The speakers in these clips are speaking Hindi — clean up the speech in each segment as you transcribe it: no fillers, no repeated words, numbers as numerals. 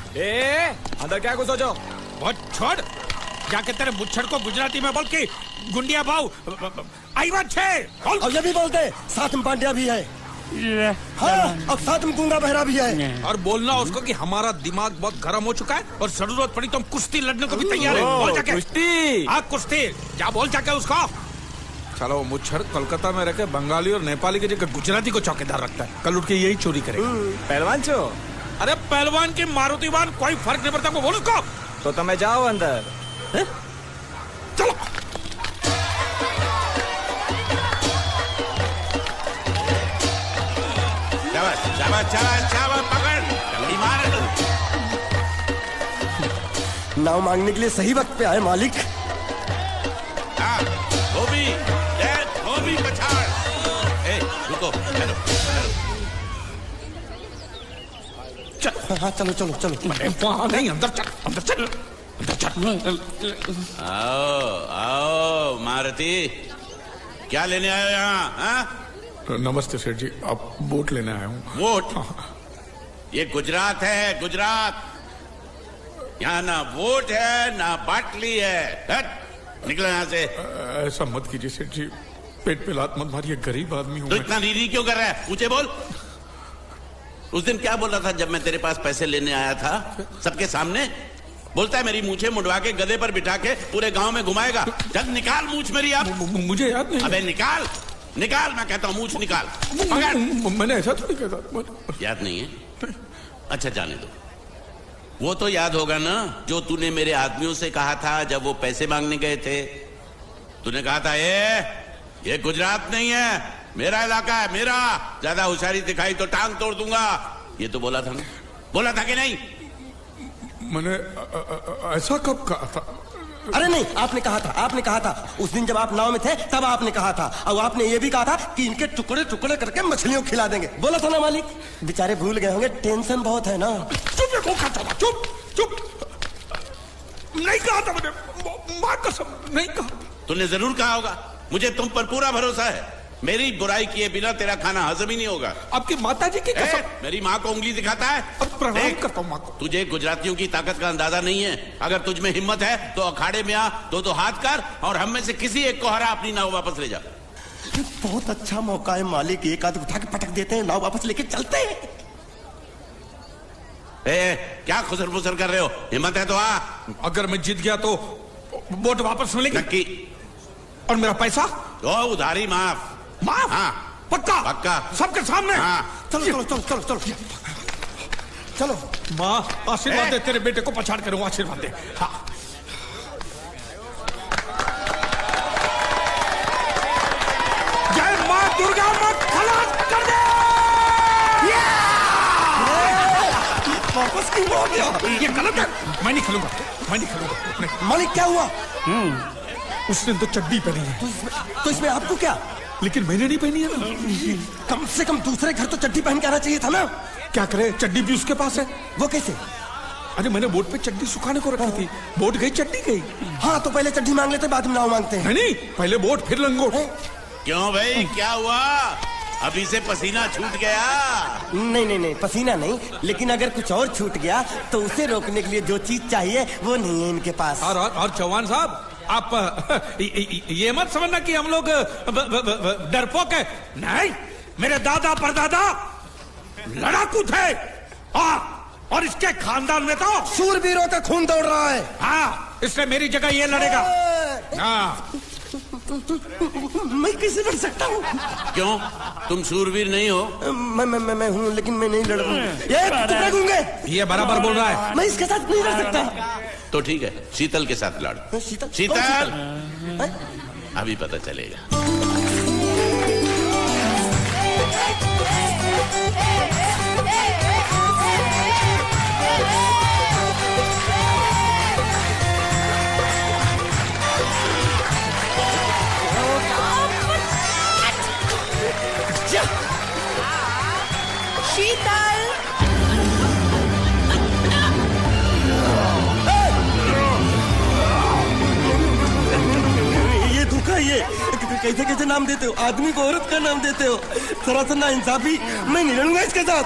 अंदर क्या घुसो जो? वो छोड़, जाके तेरे मुच्छड़ को गुजराती में बोल के गुंडिया भाव आईवा छे। अब ये भी बोलते साथ में पांड्या भी है। हाँ, अब साथ में गूंगा बहरा भी है। और बोलना उसको कि हमारा दिमाग बहुत गर्म हो चुका है और जरूरत पड़ी तो हम कुश्ती लड़ने को भी तैयार है। बोल जाके कुश्ती। हाँ कुश्ती, जा बोल जाके उसको। चलो वो मुच्छड़ कोलकाता में रहकर बंगाली और नेपाली की जगह गुजराती को चौकीदार रखता है। कल उठ के यही चोरी करेगा। पहलवान छो? अरे पहलवान की मारुतिवान कोई फर्क नहीं पड़ता। बोल उसको। तो तुम्हें जाओ अंदर। चलो पकड़, जल्दी मार। नाव मांगने के लिए सही वक्त पे आए मालिक। धोबी पछाड़। रुको, हाँ चलो चलो चलो। वहां नहीं, अंदर चल, अंदर चल, अंदर चल। आओ मारुति, क्या लेने आए हो यहाँ? नमस्ते सेठ जी, आप वोट लेने आया हूँ। वोट? ये गुजरात है, गुजरात। यहाँ ना वोट है ना बाटली है। निकलो यहाँ से। ऐसा मत कीजिए सेठ जी, पेट पे लात मत मारिए, गरीब आदमी हूँ। तो इतना रीरी क्यों कर रहा है? पूछे बोल। उस दिन क्या बोल रहा था जब मैं तेरे पास पैसे लेने आया था सबके सामने? बोलता है मेरी मूछें मुंडवा के गधे पर बिठा के पूरे गांव में घुमाएगा। चल निकाल मूछ मेरी अब। मुझे याद नहीं। अबे निकाल, निकाल, मैं कहता हूँ मूछ निकाल। मैंने ऐसा थोड़ी कहता। याद नहीं है? अच्छा जाने दो। वो तो याद होगा ना जो तूने मेरे आदमियों से कहा था जब वो पैसे मांगने गए थे। तूने कहा था ये गुजरात नहीं है, मेरा इलाका है, मेरा। ज्यादा होशियारी दिखाई तो टांग तोड़ दूंगा। ये तो बोला था ना? बोला था कि नहीं? मैंने ऐसा कब कहा था? अरे नहीं, आपने कहा था, आपने कहा था। उस दिन जब आप नाव में थे तब आपने कहा था। और आपने ये भी कहा था कि इनके टुकड़े टुकड़े करके मछलियों को खिला देंगे। बोला था ना मालिक? बेचारे भूल गए होंगे, टेंशन बहुत है ना। चुप चुप। नहीं कहा था मैंने, मां कसम नहीं कहा। तूने जरूर कहा होगा। मुझे तुम पर पूरा भरोसा है। मेरी बुराई किए बिना तेरा खाना हजम ही नहीं होगा। आपकी माता जी की कसम। मेरी माँ को उंगली दिखाता है। अब प्रणाम करता हूँ माँ को। तुझे गुजरातियों की ताकत का अंदाजा नहीं है। अगर तुझ में हिम्मत है तो अखाड़े में आ, दो हाथ कर और हम में से किसी एक को हरा अपनी नाव वापस ले जा। बहुत अच्छा मौका है मालिक, एक आदमी उठा के पटक देते हैं, नाव वापस लेके चलते हैं। क्या खुसर फुसर कर रहे हो? हिम्मत है तो आ। अगर मैं जीत गया तो वोट वापस मिलेगी? नक्की। और मेरा पैसा? तो उधारी माफ। माफ? हाँ पक्का? पक्का, सबके सामने? हाँ। चलो चलो चलो चलो चलो चलो। माँ आशीर्वाद दे, तेरे बेटे को पछाड़ करूँ, आशीर्वाद दे। हाँ। जय माँ दुर्गा, मत खलास कर दे। वापस क्यों हो गया? ये गलत है, मैं नहीं खेलूंगा, मैं नहीं खेलूंगा। मालिक क्या हुआ? उसने तो चड्डी पहनी है। तो इसमें आपको क्या? लेकिन मैंने नहीं पहनी है ना। कम से कम दूसरे घर तो चड्डी पहन के आना चाहिए था ना। क्या करे, चड्डी भी उसके पास है। वो कैसे? अरे मैंने बोट पे चड्डी सुखाने को रखी थी, बोट गई चड्डी गई। हाँ तो पहले चड्डी मांग लेते, बाद में नाव मांगते हैं। नहीं, पहले बोट फिर लंगोट। क्यों भाई, क्या हुआ? अभी से पसीना छूट गया? नहीं नहीं नहीं, पसीना नहीं, लेकिन अगर कुछ और छूट गया तो उसे रोकने के लिए जो चीज चाहिए वो नहीं है इनके पास। और चौहान साहब, आप ये मत समझना कि हम लोग डरपोक है। नहीं, मेरे दादा परदादा लड़ाकू थे। और इसके खानदान में तो शूरवीरों का खून दौड़ रहा है। हाँ, इसलिए मेरी जगह ये लड़ेगा। हाँ। मैं कैसे लड़ सकता हूँ? क्यों, तुम शूरवीर नहीं हो? मैं हूँ, लेकिन मैं नहीं लड़ पाऊंगा। ये बराबर बोल रहा है। मैं इसके साथ नहीं लड़ सकता। तो ठीक है, शीतल के साथ लड़। शीतल? शीतल, अभी पता चलेगा। शीतल, ये धोखा, ये कैसे कैसे नाम देते हो? आदमी को औरत का नाम देते हो, सरासर ना इंसाफी। मैं नहीं लड़ूंगा इसके साथ।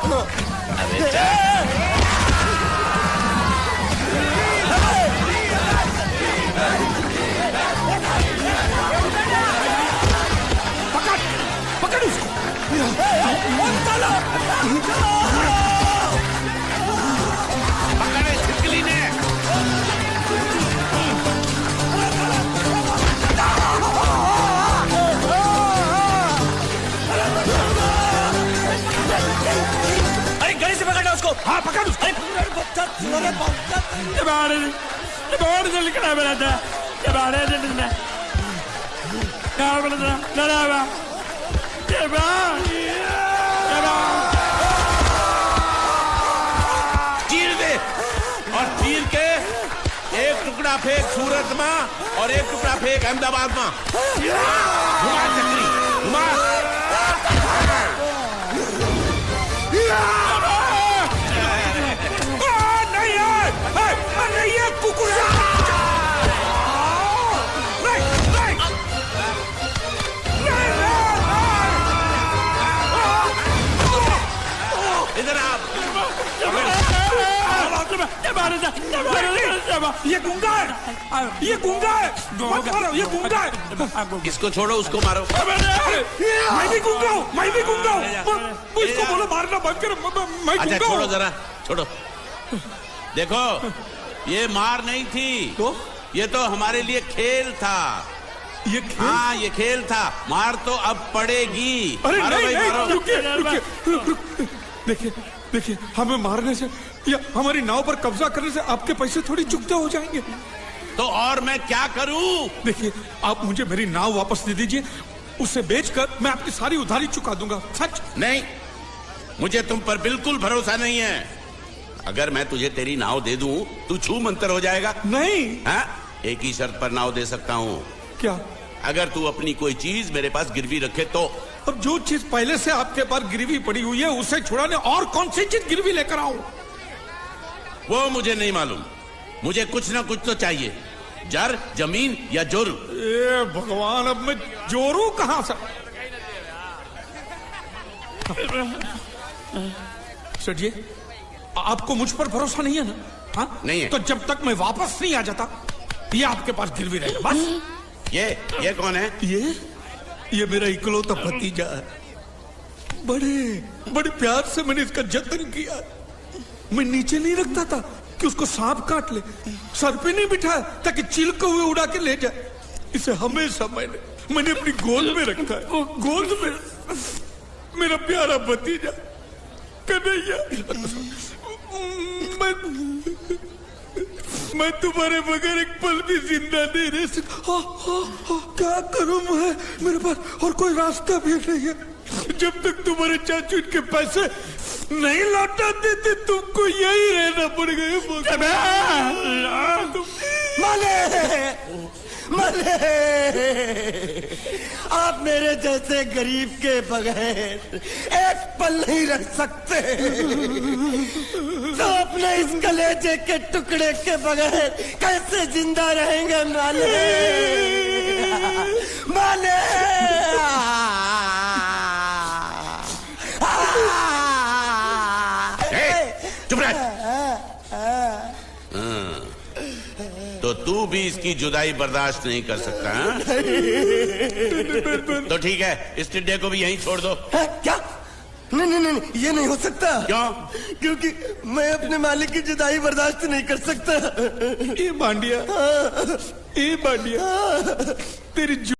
चीर दे और चीर के एक टुकड़ा फेंक सूरत में और एक टुकड़ा फेंक अहमदाबाद में। घुमा चक्री घुमा। नहीं है, नहीं है कुकुरा। इधर आप। ये गुंगा है, ये गुंगा है, मत मारो, ये गुंगा है। इसको छोड़ो उसको मारो। मैं भी गुंगा हूँ, मैं भी गुंगा हूँ। इसको बोलो मारना बंद करो, मैं अच्छा गुंगा छोड़ो हूँ। जरा छोड़ो। देखो ये मार नहीं थी तो ये तो हमारे लिए खेल था। ये खेल? हाँ ये खेल था। मार तो अब पड़ेगी। अरे मारो नहीं, भाई, नहीं, मारो। रुकिए। देखिए देखिए, हमें मारने से या हमारी नाव पर कब्जा करने से आपके पैसे थोड़ी चुकते हो जाएंगे। तो और मैं क्या करूं? देखिए आप मुझे मेरी नाव वापस दे दीजिए, उसे बेचकर मैं आपकी सारी उधारी चुका दूंगा। सच नहीं, मुझे तुम पर बिल्कुल भरोसा नहीं है। अगर मैं तुझे तेरी नाव दे दूं तू छू मंतर हो जाएगा। नहीं। हाँ? एक ही शर्त पर नाव दे सकता हूं। क्या? अगर तू अपनी कोई चीज मेरे पास गिरवी रखे तो। अब जो चीज पहले से आपके पास गिरवी पड़ी हुई है उसे छुड़ाने और कौन सी चीज गिरवी लेकर आऊं? वो मुझे नहीं मालूम। मुझे कुछ ना कुछ तो चाहिए। जर, जमीन या जोर। ए भगवान, अब मैं जोरू कहां से? सेठ जी, आपको मुझ पर भरोसा नहीं है ना? हाँ? नहीं है। तो जब तक मैं वापस नहीं आ जाता ये आपके पास गिरवी रहेगा बस। ये कौन है? ये मेरा इकलौता भतीजा है। बड़े प्यार से मैंने इसका जतन किया। मैं नीचे नहीं रखता था कि उसको सांप काट ले, सर पे नहीं बिठाया ताकि चिलके हुए उड़ा के ले जाए। इसे हमेशा मैंने अपनी गोद में रखा है। गोद में मेरा प्यारा भतीजा कन्हैया। मैं तुम्हारे बगैर एक पल भी जिंदा नहीं रह सकता। क्या करूं मैं? मेरे पास और कोई रास्ता भी नहीं है। जब तक तुम्हारे चाचू इनके पैसे नहीं लौटा देते तुमको यही रहना पड़ेगा। माले, आप मेरे जैसे गरीब के बगैर एक पल नहीं रह सकते। तो अपने इस कलेजे के टुकड़े के बगैर कैसे जिंदा रहेंगे माले? माले चुप रह। तो तू भी इसकी जुदाई बर्दाश्त नहीं कर सकता है? तो ठीक है, इस टिड्डे को भी यहीं छोड़ दो। क्या? नहीं, ये नहीं हो सकता। क्यों? क्योंकि मैं अपने मालिक की जुदाई बर्दाश्त नहीं कर सकता। ये बांडिया तेरी